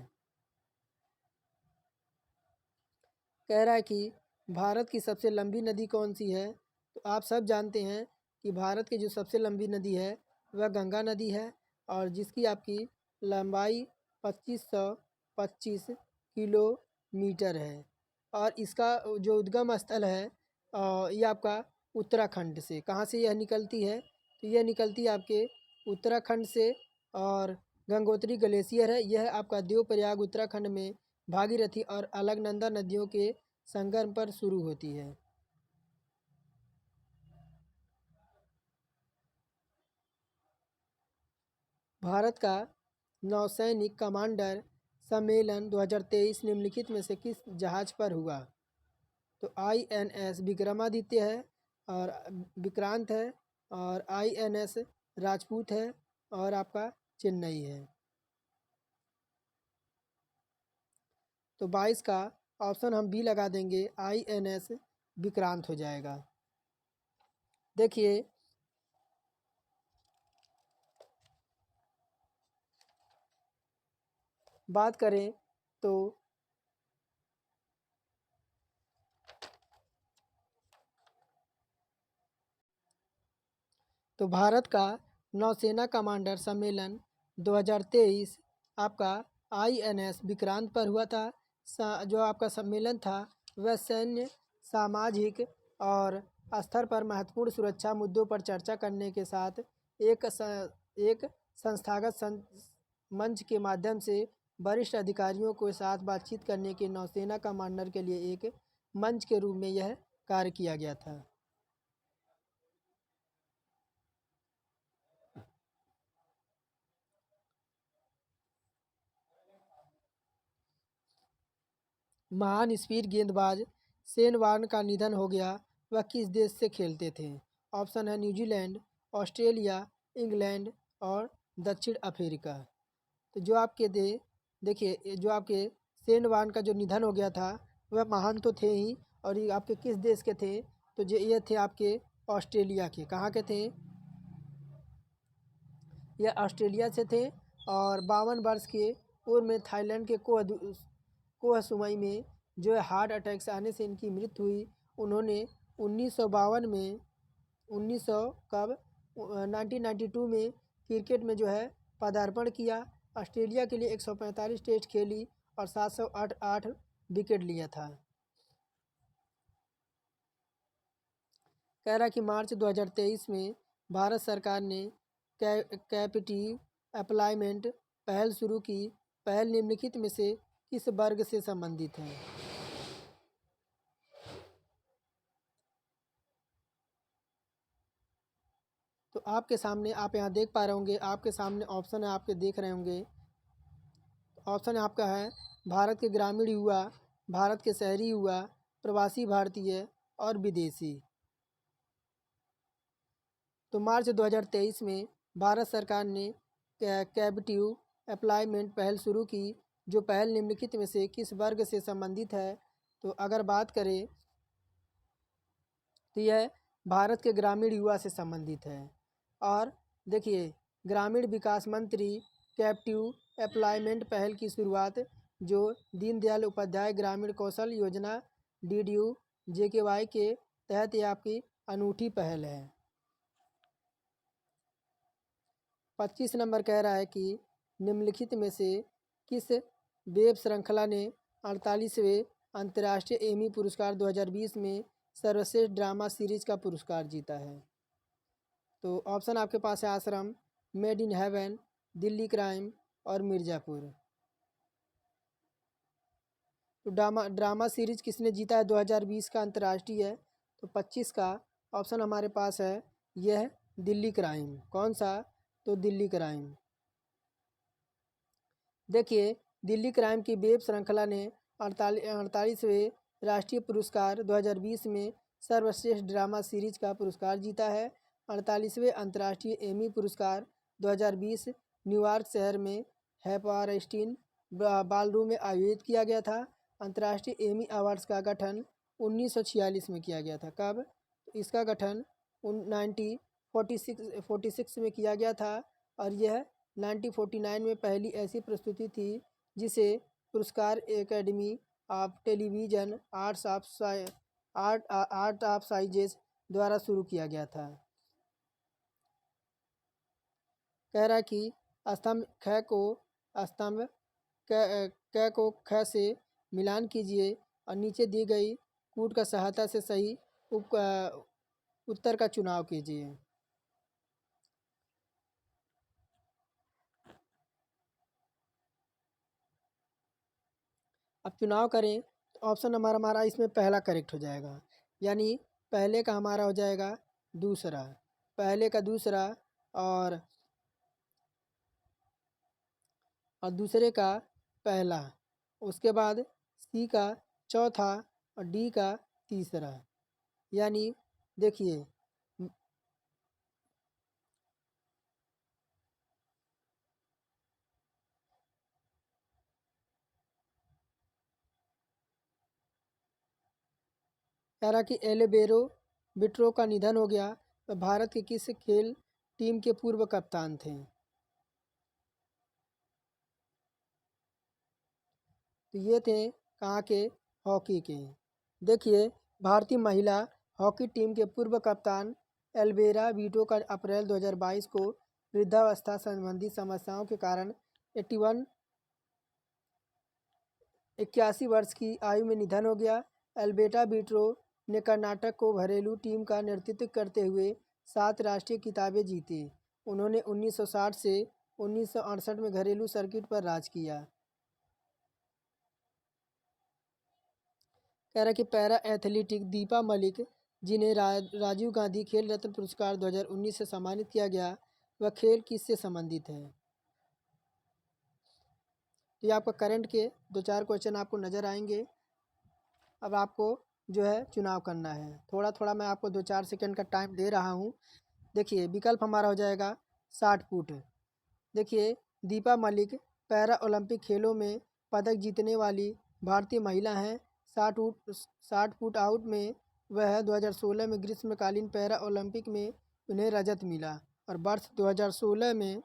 कह रहा है कि भारत की सबसे लंबी नदी कौन सी है? तो आप सब जानते हैं कि भारत की जो सबसे लंबी नदी है वह गंगा नदी है और जिसकी आपकी लंबाई 2525 किलोमीटर है। और इसका जो उद्गम स्थल है ये आपका उत्तराखंड से। कहाँ से यह निकलती है? तो यह निकलती है आपके उत्तराखंड से। और गंगोत्री ग्लेशियर है, यह आपका देवप्रयाग उत्तराखंड में भागीरथी और अलकनंदा नदियों के संगम पर शुरू होती है। भारत का नौसैनिक कमांडर सम्मेलन 2023 निम्नलिखित में से किस जहाज पर हुआ? तो INS विक्रमादित्य है, और विक्रांत है, और INS राजपूत है, और आपका चेन्नई है। तो 22 का ऑप्शन हम बी लगा देंगे, INS विक्रांत हो जाएगा। देखिए, बात करें तो भारत का नौसेना कमांडर सम्मेलन 2023 आपका INS विक्रांत पर हुआ था। जो आपका सम्मेलन था वह सैन्य, सामाजिक और स्तर पर महत्वपूर्ण सुरक्षा मुद्दों पर चर्चा करने के साथ एक संस्थागत मंच के माध्यम से वरिष्ठ अधिकारियों के साथ बातचीत करने के नौसेना कमांडर के लिए एक मंच के रूप में यह कार्य किया गया था। महान स्पीड गेंदबाज शेन वॉर्न का निधन हो गया। वह किस देश से खेलते थे? ऑप्शन है न्यूजीलैंड, ऑस्ट्रेलिया, इंग्लैंड और दक्षिण अफ्रीका। तो जो आपके देखिए, जो आपके शेन वॉर्न का जो निधन हो गया था वह महान तो थे ही, और ये आपके किस देश के थे? तो ये थे आपके ऑस्ट्रेलिया के। कहाँ के थे? यह ऑस्ट्रेलिया से थे। और 52 वर्ष के पूर्व में थाईलैंड के कोहसुमई में जो है हार्ट अटैक से आने से इनकी मृत्यु हुई। उन्होंने 1952 में 1900 कब 1992 में क्रिकेट में जो है पदार्पण किया। ऑस्ट्रेलिया के लिए 145 टेस्ट खेली और 708 विकेट लिया था। कह रहा कि मार्च 2023 में भारत सरकार ने कैपिटिव एप्लायमेंट पहल शुरू की। पहल निम्नलिखित में से किस वर्ग से संबंधित है? तो आपके सामने, आप यहाँ देख पा रहे होंगे, आपके सामने ऑप्शन है, आपके देख रहे होंगे। ऑप्शन आपका है भारत के ग्रामीण युवा, भारत के शहरी युवा, प्रवासी भारतीय और विदेशी। तो मार्च 2023 में भारत सरकार ने कैपिटिव एप्लायमेंट पहल शुरू की। जो पहल निम्नलिखित में से किस वर्ग से संबंधित है? तो अगर बात करें तो यह भारत के ग्रामीण युवा से संबंधित है। और देखिए, ग्रामीण विकास मंत्री कैपिटिव एप्लायमेंट पहल की शुरुआत जो दीनदयाल उपाध्याय ग्रामीण कौशल योजना DDU-JKY के तहत ये आपकी अनूठी पहल है। 25 नंबर कह रहा है कि निम्नलिखित में से किस वेब श्रृंखला ने 48वें अंतर्राष्ट्रीय एमी पुरस्कार 2020 में सर्वश्रेष्ठ ड्रामा सीरीज का पुरस्कार जीता है? तो ऑप्शन आपके पास है आश्रम, made in heaven, Delhi crime और मिर्ज़ापुर। तो ड्रामा सीरीज किसने जीता है 2020 का अंतर्राष्ट्रीय है? तो 25 का ऑप्शन हमारे पास है यह दिल्ली क्राइम। कौन सा? तो दिल्ली क्राइम। देखिए, दिल्ली क्राइम की वेब श्रृंखला ने 48वें राष्ट्रीय पुरस्कार 2020 में सर्वश्रेष्ठ ड्रामा सीरीज का पुरस्कार जीता है। 48वें अंतर्राष्ट्रीय एमी पुरस्कार 2020 न्यूयॉर्क शहर में हैपरस्टीन बालरूम में आयोजित किया गया था। अंतर्राष्ट्रीय एमी अवार्ड्स का गठन 1946 में किया गया था। कब? इसका गठन 1946 में किया गया था। और यह 1949 में पहली ऐसी प्रस्तुति थी जिसे पुरस्कार academy of television art of sciences द्वारा शुरू किया गया था। कह रहा है कि स्तंभ क को ख से मिलान कीजिए और नीचे दी गई कूट का सहायता से सही उत्तर का चुनाव कीजिए। अब चुनाव करें तो ऑप्शन नंबर हमारा इसमें पहला करेक्ट हो जाएगा, यानी पहले का हमारा हो जाएगा दूसरा, पहले का दूसरा, और दूसरे का पहला, उसके बाद सी का चौथा और डी का तीसरा। यानी देखिए कह रहा कि एलेबेरो बिट्रो का निधन हो गया, तो भारत के किस खेल टीम के पूर्व कप्तान थे? तो ये थे कहाँ के? हॉकी के। देखिए भारतीय महिला हॉकी टीम के पूर्व कप्तान एल्बेरा वीटो का अप्रैल 2022 को वृद्धावस्था संबंधी समस्याओं के कारण 81 वर्ष की आयु में निधन हो गया। एल्बेटा वीट्रो ने कर्नाटक को घरेलू टीम का नेतृत्व करते हुए 7 राष्ट्रीय खिताबें जीती। उन्होंने 1960 से 1968 में घरेलू सर्किट पर राज किया। कह रहा कि पैरा एथलीटिक दीपा मलिक, जिन्हें राजीव गांधी खेल रत्न पुरस्कार 2019 से सम्मानित किया गया, वह खेल किससे संबंधित है? तो ये आपका करंट के 2-4 क्वेश्चन आपको नज़र आएंगे। अब आपको जो है चुनाव करना है। थोड़ा थोड़ा मैं आपको 2-4 सेकंड का टाइम दे रहा हूँ। देखिए विकल्प हमारा हो जाएगा 60 फुट। देखिए दीपा मलिक पैरा ओलंपिक खेलों में पदक जीतने वाली भारतीय महिला हैं। 60 फुट आउट में वह 2016 में ग्रीष्मकालीन पैरा ओलंपिक में उन्हें रजत मिला, और वर्ष 2016 में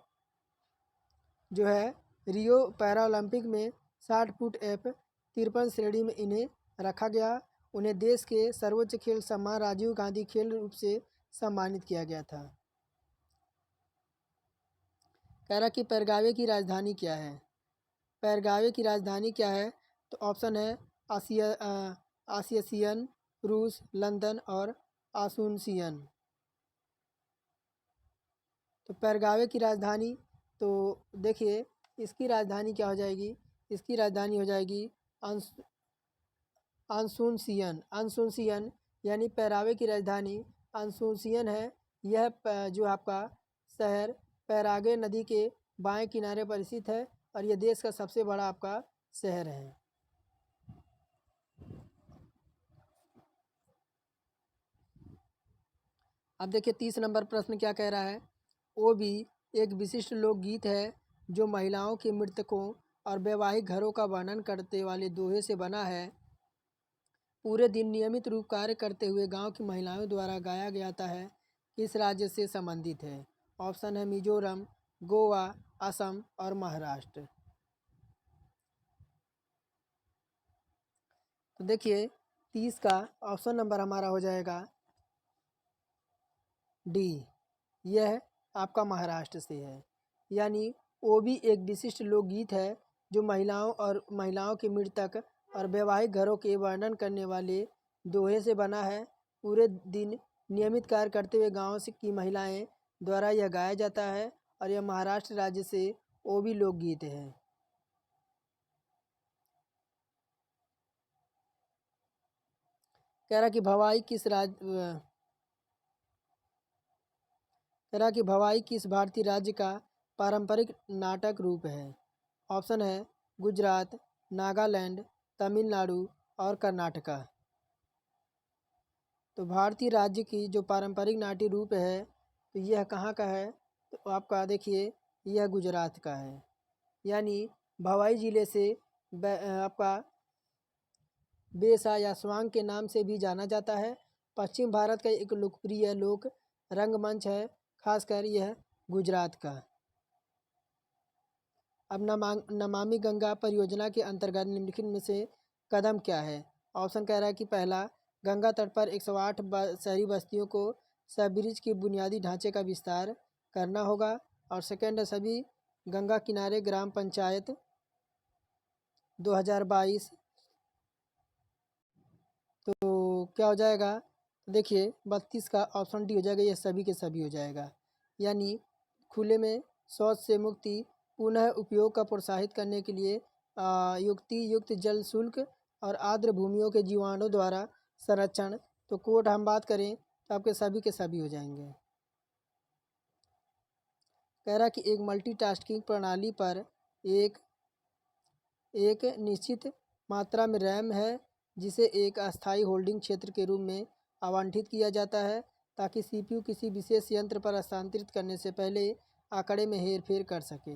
जो है रियो पैरा ओलंपिक में 60 फुट एफ 53 श्रेणी में इन्हें रखा गया। उन्हें देश के सर्वोच्च खेल सम्मान राजीव गांधी खेल रूप से सम्मानित किया गया था। कह रहा कि पैराग्वे की राजधानी क्या है? पैराग्वे की राजधानी क्या है? तो ऑप्शन है आसियसियन, रूस, लंदन और आसूनसियन। तो पैराग्वे की राजधानी, तो देखिए इसकी राजधानी क्या हो जाएगी? इसकी राजधानी हो जाएगी अंसुनसियन, यानी पैराग्वे की राजधानी अंसुनसियन है। यह जो आपका शहर पैराग्वे नदी के बाएं किनारे पर स्थित है, और यह देश का सबसे बड़ा आपका शहर है। अब देखिए 30 नंबर प्रश्न क्या कह रहा है? वो भी एक विशिष्ट लोकगीत है जो महिलाओं के मृतकों और वैवाहिक घरों का वर्णन करते वाले दोहे से बना है। पूरे दिन नियमित रूप कार्य करते हुए गांव की महिलाओं द्वारा गाया जाता है। किस राज्य से संबंधित है? ऑप्शन है मिजोरम, गोवा, असम और महाराष्ट्र। तो देखिए 30 का ऑप्शन नंबर हमारा हो जाएगा डी। यह आपका महाराष्ट्र से है। यानी वो भी एक विशिष्ट लोकगीत है जो महिलाओं के मृतक और वैवाहिक घरों के वर्णन करने वाले दोहे से बना है। पूरे दिन नियमित कार्य करते हुए गाँव से की महिलाएं द्वारा यह गाया जाता है, और यह महाराष्ट्र राज्य से वो भी लोकगीत है। कह रहा कि भवाई किस भारतीय राज्य का पारंपरिक नाटक रूप है? ऑप्शन है गुजरात, नागालैंड, तमिलनाडु और कर्नाटका। तो भारतीय राज्य की जो पारंपरिक नाट्य रूप है, तो यह कहाँ का है? तो आपका देखिए यह गुजरात का है। यानी भवाई जिले से आपका बेसा या स्वांग के नाम से भी जाना जाता है। पश्चिम भारत का एक लोकप्रिय लोक रंगमंच है, खासकर यह गुजरात का। अब नमामि गंगा परियोजना के अंतर्गत निम्नलिखित में से कदम क्या है? ऑप्शन कह रहा है कि पहला, गंगा तट पर 108 शहरी बस्तियों को सबब्रिज के बुनियादी ढांचे का विस्तार करना होगा, और सेकंड है सभी गंगा किनारे ग्राम पंचायत 2022। तो क्या हो जाएगा? देखिए 32 का ऑप्शन डी हो जाएगा, ये सभी के सभी हो जाएगा। यानी खुले में शौच से मुक्ति, पुनः उपयोग का प्रोत्साहित करने के लिए युक्ति युक्त जल शुल्क और आर्द्र भूमियों के जीवाणु द्वारा संरक्षण। तो कोट हम बात करें तो आपके सभी के सभी हो जाएंगे। कह रहा कि एक मल्टीटास्किंग प्रणाली पर एक एक निश्चित मात्रा में रैम है जिसे एक अस्थायी होल्डिंग क्षेत्र के रूप में आवंटित किया जाता है ताकि सीपीयू किसी विशेष यंत्र पर हस्तांतरित करने से पहले आंकड़े में हेरफेर कर सके।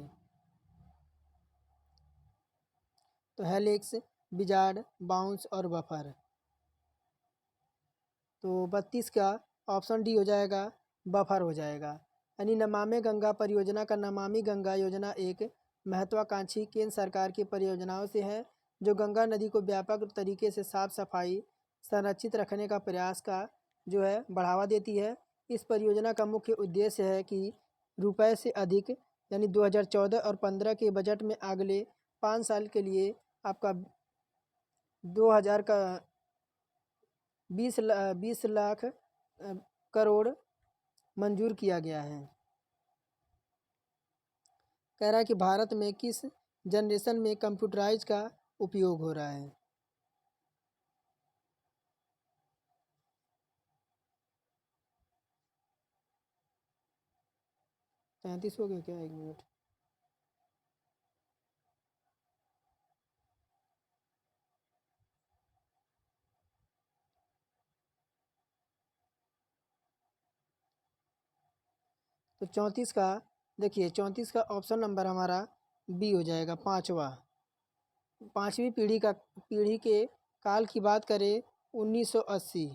तो हेलिक्स, विजार्ड, बाउंस और बफर। तो 32 का ऑप्शन डी हो जाएगा, बफर हो जाएगा। यानी नमामि गंगा परियोजना का नमामि गंगा योजना एक महत्वाकांक्षी केंद्र सरकार की परियोजनाओं से है जो गंगा नदी को व्यापक तरीके से साफ सफाई संरक्षित रखने का प्रयास का जो है बढ़ावा देती है। इस परियोजना का मुख्य उद्देश्य है कि रुपए से अधिक यानी 2014 और 15 के बजट में अगले 5 साल के लिए आपका 2000 का 20 लाख करोड़ मंजूर किया गया है। कह रहा है कि भारत में किस जनरेशन में कंप्यूटराइज का उपयोग हो रहा है। 33 हो गया क्या, 1 मिनट। तो 34 का देखिए 34 का ऑप्शन नंबर हमारा बी हो जाएगा, पाँचवा। पाँचवीं पीढ़ी के काल की बात करें 1980।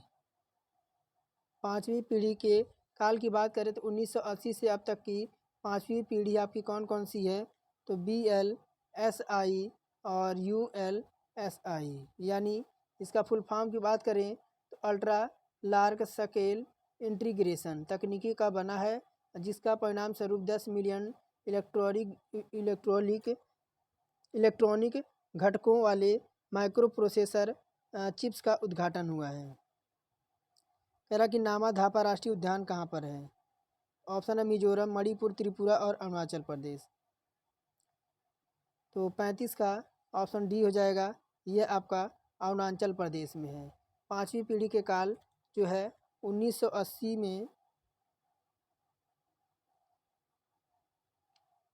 पाँचवीं पीढ़ी के काल की बात करें तो 1980 से अब तक की पाँचवीं पीढ़ी आपकी कौन कौन सी है। तो BLSI और ULSI। यानी इसका फुल फॉर्म की बात करें तो अल्ट्रा लार्ज स्केल इंटीग्रेशन तकनीकी का बना है जिसका परिणाम स्वरूप 10 मिलियन इलेक्ट्रॉनिक घटकों वाले माइक्रो प्रोसेसर चिप्स का उद्घाटन हुआ है। कह रहा कि नामा धापा राष्ट्रीय उद्यान कहाँ पर है। ऑप्शन है मिजोरम, मणिपुर, त्रिपुरा और अरुणाचल प्रदेश। तो 35 का ऑप्शन डी हो जाएगा, यह आपका अरुणाचल प्रदेश में है। पाँचवीं पीढ़ी के काल जो है 1980 में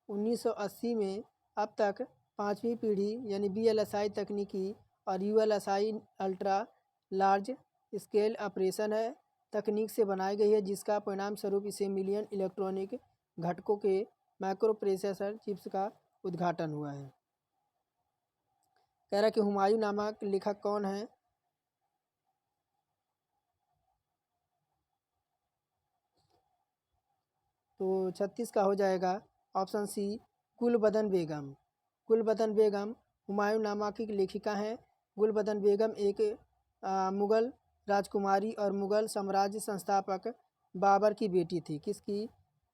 1980 में अब तक पाँचवीं पीढ़ी यानी BLSI तकनीकी और ULSI ultra large scale operation है तकनीक से बनाई गई है जिसका परिणाम स्वरूप इसे मिलियन इलेक्ट्रॉनिक घटकों के माइक्रो प्रोसेसर चिप्स का उद्घाटन हुआ है। कह रहा है कि हुमायूं नामक लेखक कौन है। तो 36 का हो जाएगा ऑप्शन सी, गुलबदन बेगम। गुलबदन बेगम हुमायूं नामा की लेखिका हैं। गुलबदन बेगम एक मुग़ल राजकुमारी और मुग़ल साम्राज्य संस्थापक बाबर की बेटी थी। किसकी।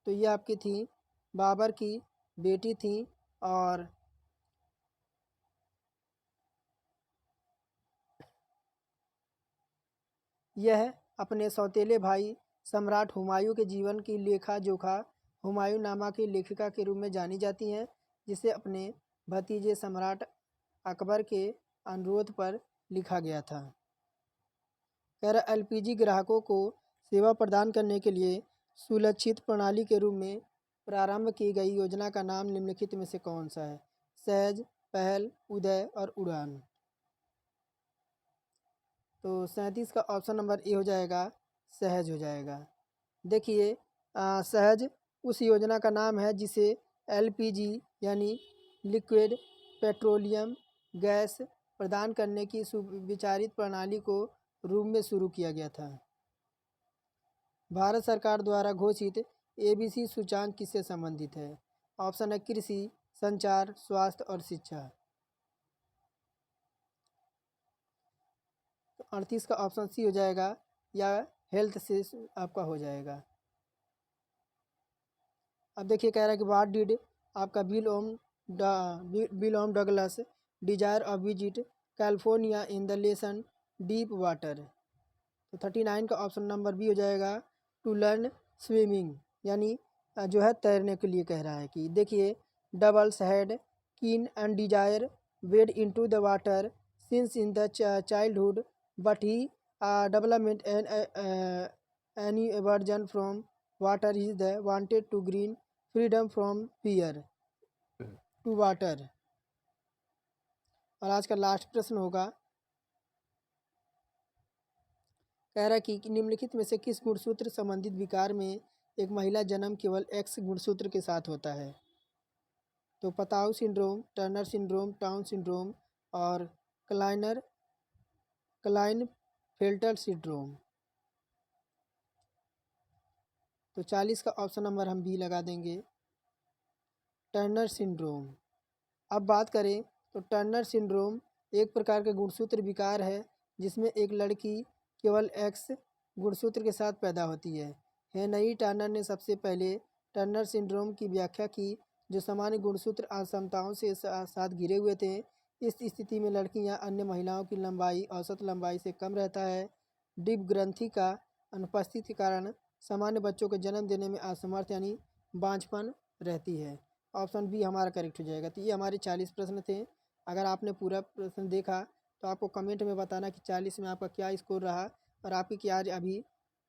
तो ये आपकी थी बाबर की बेटी थी और यह अपने सौतेले भाई सम्राट हुमायूं के जीवन की लेखा जोखा हुमायूं नामा की लेखिका के रूप में जानी जाती हैं जिसे अपने भतीजे सम्राट अकबर के अनुरोध पर लिखा गया था। कह रहा LPG ग्राहकों को सेवा प्रदान करने के लिए सुलक्षित प्रणाली के रूप में प्रारंभ की गई योजना का नाम निम्नलिखित में से कौन सा है। सहज, पहल, उदय और उड़ान। तो 37 का ऑप्शन नंबर ए हो जाएगा, सहज हो जाएगा। देखिए सहज उस योजना का नाम है जिसे LPG यानी लिक्विड पेट्रोलियम गैस प्रदान करने की सुविचारित प्रणाली को रूप में शुरू किया गया था। भारत सरकार द्वारा घोषित ABC सूचांक किससे संबंधित है। ऑप्शन है कृषि, संचार, स्वास्थ्य और शिक्षा। तो 38 का ऑप्शन सी हो जाएगा या हेल्थ से आपका हो जाएगा। अब देखिए कह रहा है कि व्हाट डिड आपका William Douglas desire of visit California in the lesson Deep Water. तो 39 का ऑप्शन नंबर बी हो जाएगा, टू लर्न स्विमिंग, यानी जो है तैरने के लिए कह रहा है। कि देखिए, Douglas had keen and desire wade into the water since in the childhood but he development any aversion from water is the wanted to green freedom from fear to water. और आज का लास्ट प्रश्न होगा, कह रहा है कि निम्नलिखित में से किस गुणसूत्र संबंधित विकार में एक महिला जन्म केवल एक्स गुणसूत्र के साथ होता है। तो Patau syndrome, Turner syndrome, Down syndrome और क्लाइनफेल्टर सिंड्रोम। तो 40 का ऑप्शन नंबर हम बी लगा देंगे, टर्नर सिंड्रोम। अब बात करें तो टर्नर सिंड्रोम एक प्रकार का गुणसूत्र विकार है जिसमें एक लड़की केवल एक्स गुणसूत्र के साथ पैदा होती है। हेनरी टर्नर ने सबसे पहले टर्नर सिंड्रोम की व्याख्या की, जो सामान्य गुणसूत्र असमताओं से साथ घिरे हुए थे। इस स्थिति में लड़कियां अन्य महिलाओं की लंबाई औसत लंबाई से कम रहता है। डिप ग्रंथि का अनुपस्थिति के कारण सामान्य बच्चों को जन्म देने में असमर्थ यानी बांझपन रहती है। ऑप्शन बी हमारा करेक्ट हो जाएगा। तो ये हमारे 40 प्रश्न थे। अगर आपने पूरा प्रश्न देखा तो आपको कमेंट में बताना कि 40 में आपका क्या स्कोर रहा और आपकी क्या अभी,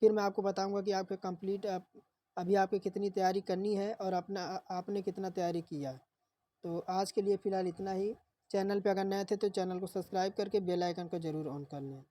फिर मैं आपको बताऊंगा कि आपके कंप्लीट अभी आपकी कितनी तैयारी करनी है और अपना आपने कितना तैयारी किया। तो आज के लिए फ़िलहाल इतना ही। चैनल पे अगर नए थे तो चैनल को सब्सक्राइब करके बेल आइकन को ज़रूर ऑन कर लें।